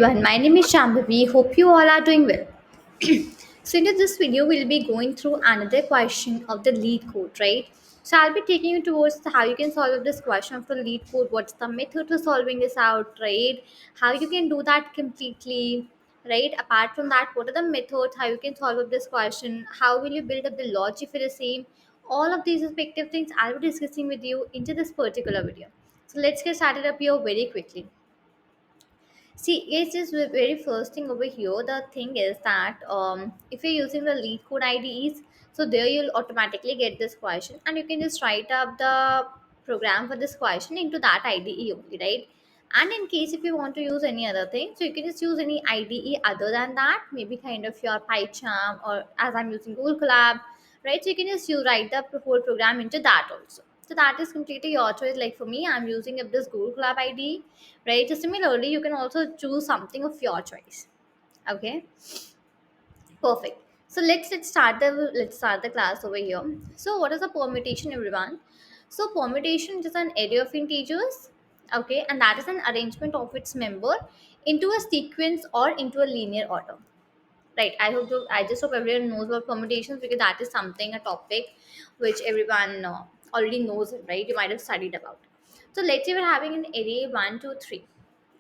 Everyone, my name is Shambhavi. Hope you all are doing well. So in this video, we'll be going through another question of the lead code, right? So I'll be taking you towards how you can solve this question of the lead code. What's the method to solving this out, right? How you can do that completely, right? Apart from that, what are the methods? How you can solve up this question? How will you build up the logic for the same? All of these respective things I'll be discussing with you into this particular video. So let's get started up here very quickly. See, it's just the very first thing over here. The thing is that if you're using the lead code IDEs, so there you'll automatically get this question, and you can just write up the program for this question into that IDE only, right? And in case if you want to use any other thing, so you can just use any IDE other than that, maybe kind of your PyCharm, or as I'm using Google Collab, right? So you can just write the whole program into that also. So that is completely your choice. Like for me, I'm using this Google Collab IDE, right? So similarly, you can also choose something of your choice. Okay, perfect. So let's start the class over here. So what is a permutation, everyone? So permutation is an array of integers, okay, and that is an arrangement of its member into a sequence or into a linear order. Right. I just hope everyone knows about permutations, because that is something, a topic which everyone already knows, right? You might have studied about. So let's say we're having an array 1, 2, 3.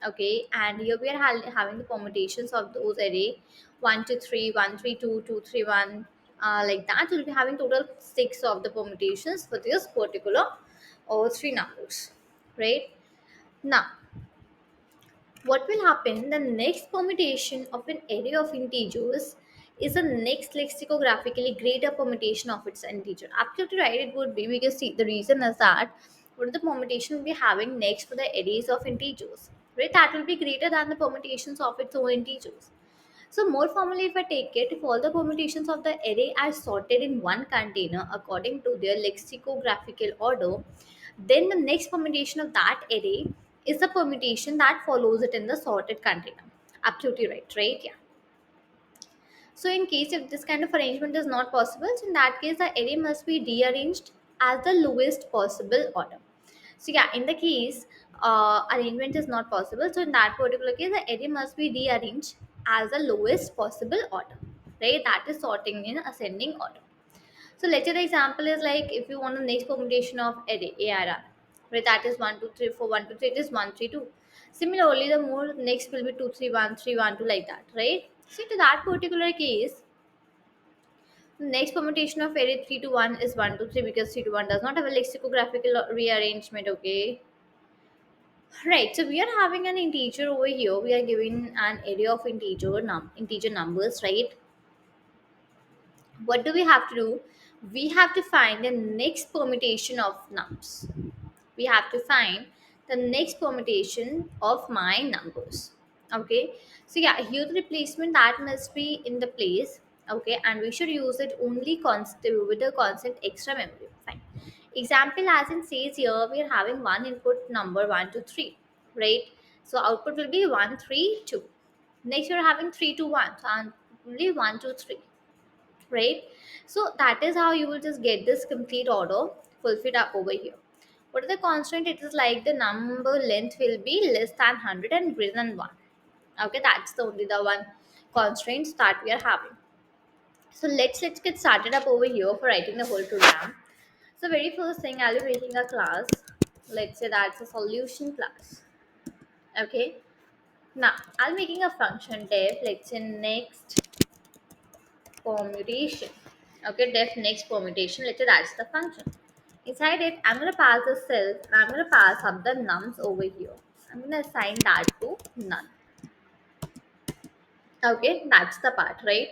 Okay, and here we are having the permutations of those array 1, 2, 3, 1, 3, 2, 2, 3, 1, like that. We'll be having total 6 of the permutations for this particular or three numbers, right? Now, what will happen, the next permutation of an array of integers is the next lexicographically greater permutation of its integer. Absolutely right, it would be, because see, the reason is that what the permutation will be having next for the arrays of integers, right? That will be greater than the permutations of its own integers. So more formally, if I take it, if all the permutations of the array are sorted in one container according to their lexicographical order, then the next permutation of that array is the permutation that follows it in the sorted container. Absolutely right, right? Yeah. So in case if this kind of arrangement is not possible, so in that case the array must be rearranged as the lowest possible order. So yeah, in the case arrangement is not possible, so in that particular case the array must be rearranged as the lowest possible order, right? That is sorting in ascending order. So let's say the example is like if you want the next permutation of array ARR, right? That is 1, 2, 3, 4, 1, 2, 3. It is 1, 3, 2. Similarly, the more next will be 2, 3, 1, 3, 1, 2, like that, right? So to that particular case, the next permutation of array 3 to 1 is 1, 2, 3, because 3 to 1 does not have a lexicographical rearrangement. Okay, right. So we are having an integer over here. We are giving an array of integer numbers, right? What do we have to do? We have to find the next permutation of nums. We have to find the next permutation of my numbers. Okay, so yeah, here the replacement that must be in the place. Okay, and we should use it only constant with the constant extra memory. Fine. Example, as in says here, we are having one input number 1, 2, 3, right? So output will be 1, 3, 2. Next we are having 3 to 1, so only 1, 2, 3, right? So that is how you will just get this complete order fulfilled up over here. What is the constant? It is like the number length will be less than 100 and greater than 1. Okay, that's the only the one constraints that we are having. So let's get started up over here for writing the whole program. So very first thing, I'll be making a class. Let's say that's a solution class. Okay, now I'll making a function def, let's say next permutation. Okay, def next permutation, let's say that's the function. Inside it, I'm going to pass the cells and I'm going to pass up the nums over here. I'm going to assign that to none. Okay, that's the part, right?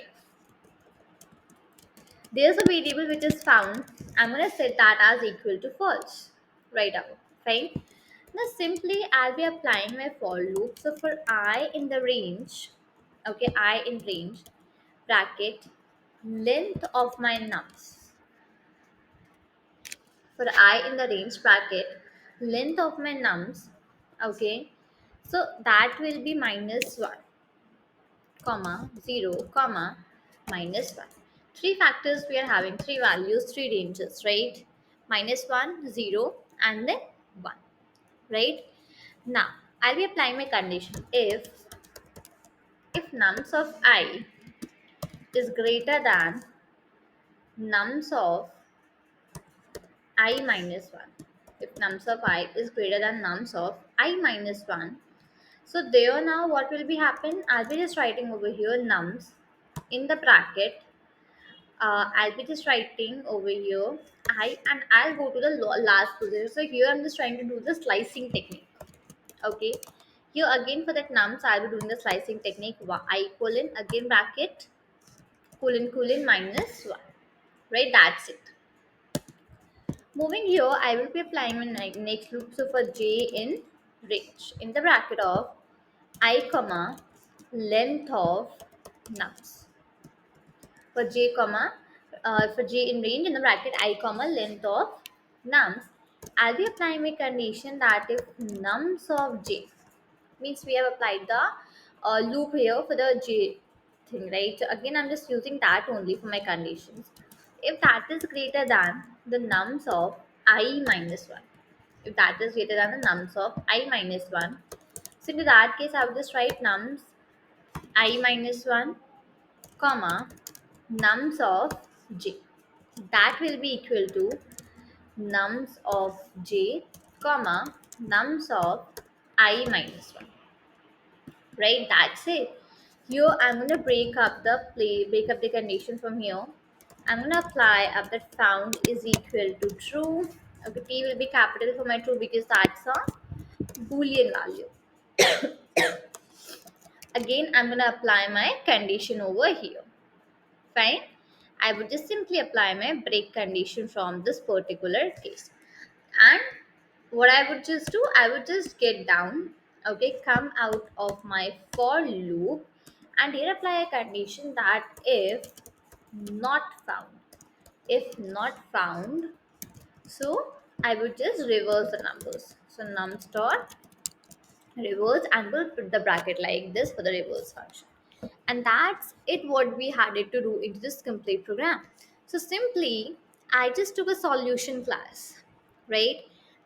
There's a variable which is found. I'm going to set that as equal to false. Right out. Fine. Now simply I'll be applying my for loop. So for I in the range, okay, I in range, bracket, length of my nums. For I in the range bracket, length of my nums, okay, so that will be minus 1, comma 0, comma minus 1. Three factors we are having, three values, three ranges, right? Minus 1, 0, and then 1, right? Now I'll be applying my condition if if nums of I is greater than nums of I minus 1, if nums of I is greater than nums of I minus 1, so there now what will be happen, I'll be just writing over here nums in the bracket. I'll be just writing over here I, and I'll go to the last position. So here I'm just trying to do the slicing technique. Okay, here again for that nums I'll be doing the slicing technique. I colon again bracket colon colon minus 1, right? That's it. Moving here, I will be applying my next loop. So for j in range in the bracket of I comma length of nums. For j comma for j in range in the bracket I comma length of nums, I'll be applying my condition that if nums of j, means we have applied the loop here for the j thing, right? So again I'm just using that only for my conditions. If that is greater than the nums of I minus 1, if that is greater than the nums of I minus 1, so in that case I will just write nums I minus 1 comma nums of j, that will be equal to nums of j comma nums of I minus 1, right? That's it. Here I'm going to break up the condition from here. I'm going to apply up that found is equal to true. Okay, t will be capital for my true because that's a boolean value. Again I'm going to apply my condition over here. Fine, I would just simply apply my break condition from this particular case. And what I would just do, I would just get down, okay, come out of my for loop, and here apply a condition that not found if not found, so I would just reverse the numbers. So nums dot reverse, and we'll put the bracket like this for the reverse function. And that's it, what we had it to do into this complete program. So simply I just took a solution class, right?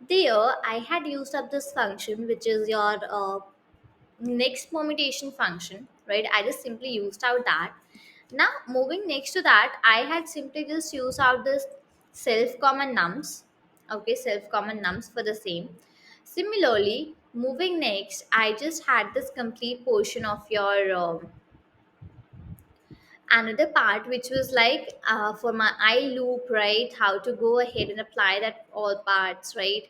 There I had used up this function which is your next permutation function, right? I just simply used out that. Now moving next to that, I had simply just used out this self common nums. Okay, self common nums for the same. Similarly, moving next, I just had this complete portion of your another part which was like for my I loop, right? How to go ahead and apply that all parts, right?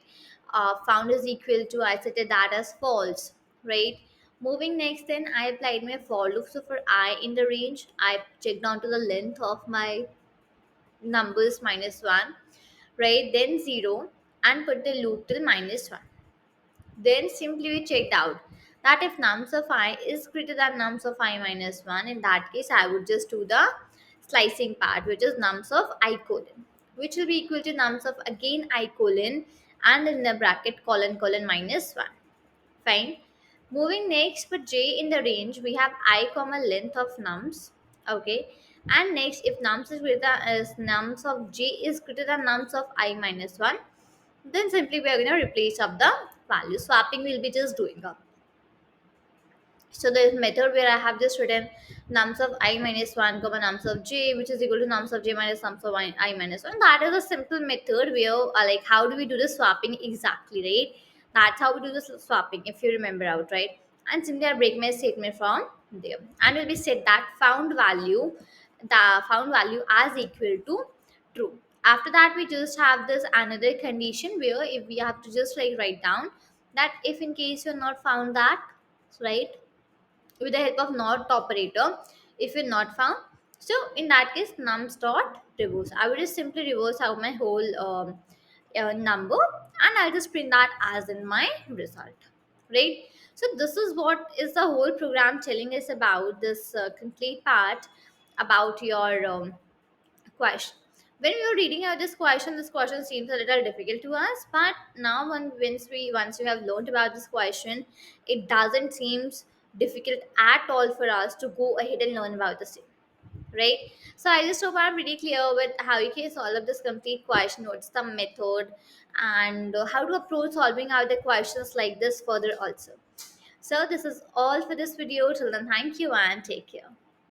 Found is equal to, I set that as false, right? Moving next, then I applied my for loop. So for I in the range, I checked down to the length of my numbers minus 1, right? Then 0, and put the loop till minus 1. Then simply we checked out that if nums of I is greater than nums of I minus 1, in that case I would just do the slicing part, which is nums of I colon, which will be equal to nums of again I colon, and in the bracket colon colon minus 1. Fine. Moving next for j in the range, we have I comma length of nums. Okay. And next, if nums is greater as nums of j is greater than nums of I minus 1, then simply we are going to replace up the value. Swapping will be just doing up. So the method where I have just written nums of I minus 1 comma nums of j, which is equal to nums of j minus nums of I minus 1. That is a simple method where like how do we do the swapping exactly, right? That's how we do the swapping, if you remember out, right? And simply I break my statement from there, and will be set that found value as equal to true. After that we just have this another condition where if we have to just like write down that if in case you're not found that, right, with the help of not operator, if you're not found, so in that case nums dot reverse, I will just simply reverse out my whole number, and I'll just print that as in my result, right? So this is what is the whole program telling us about this complete part about your question. When we were reading out this question seems a little difficult to us, but now once you have learned about this question, it doesn't seem difficult at all for us to go ahead and learn about the same, right? So I just hope I'm pretty clear with how you can solve this complete question, what's the method, and how to approach solving out the questions like this further also. So this is all for this video. Till then, thank you and take care.